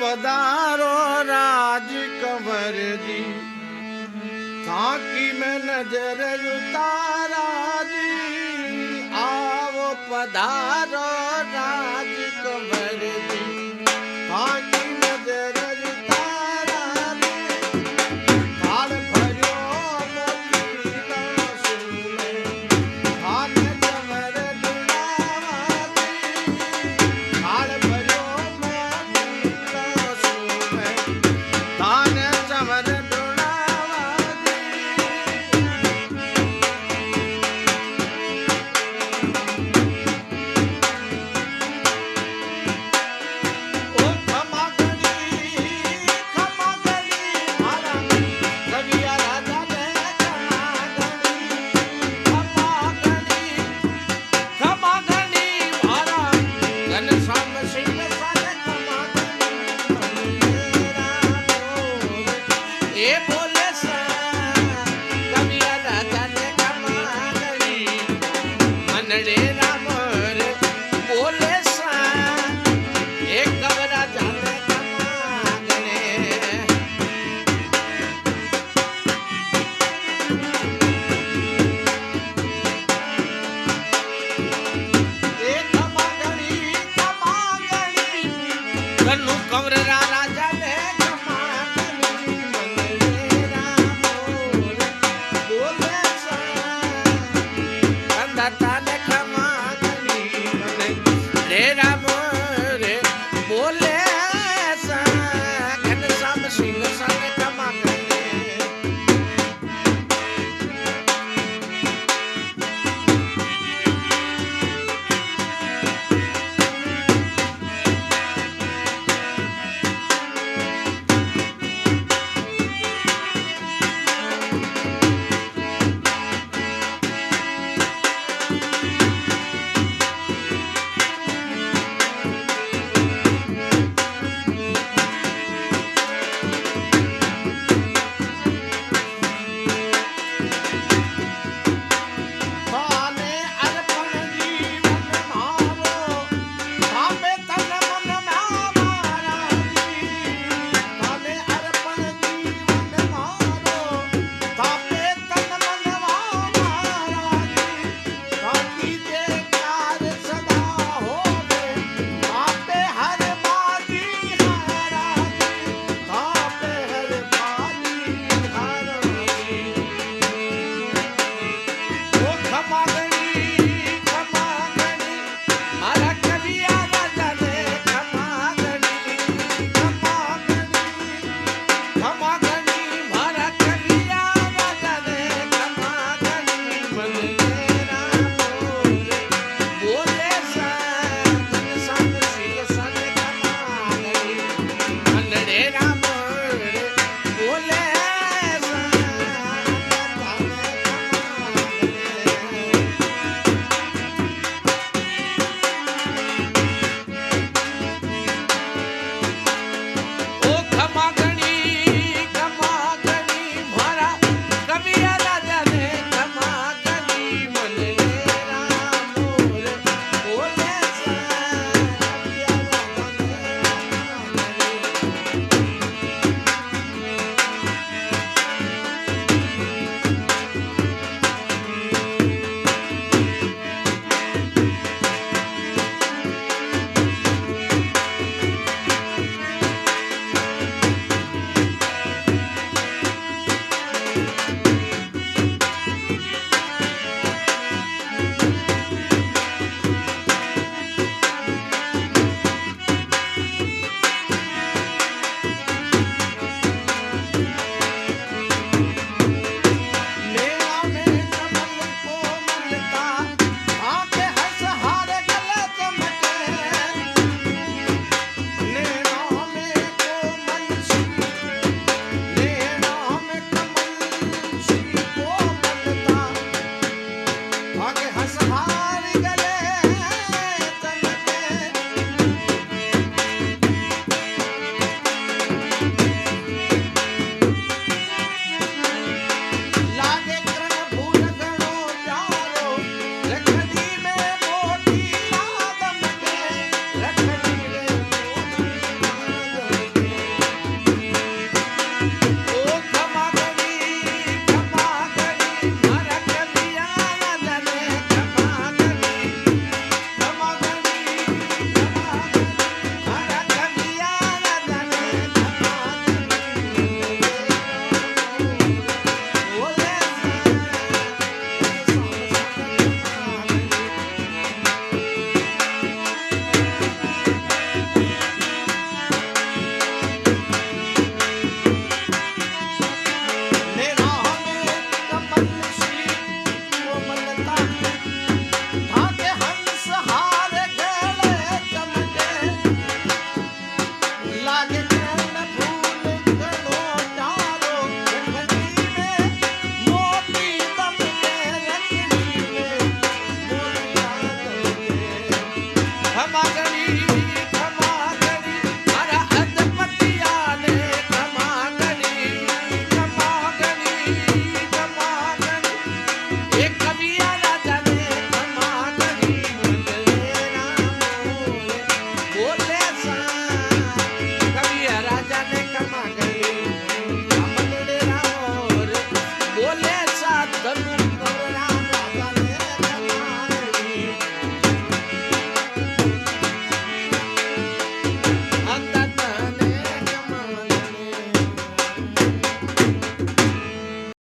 पधारो राज कंवर जी, थाकी में नजर उतारा जी। आओ पधारो राज कंवर जी, थाकी नजर उतारा जी। थाल भर्यो मोतीला सुने, थाल कंवर दुलावा जी। थाल भर्यो मोतीला सुने, थाल कंवर दुलावा जी। ओ खमा गणी मारा कविया राजा ने खमा गणी मारा घनश्याम सिंह सारे खमा गणी ए बोले सा कविया राजा ने खमा गणी मनडे राम रे बोले सा एक कवरा जाने कमागणे एक कमागणी कन्नू कवरा राजा ने कमागणी मनरे राम बोले सा कंदता ने कमागणी मनरे राम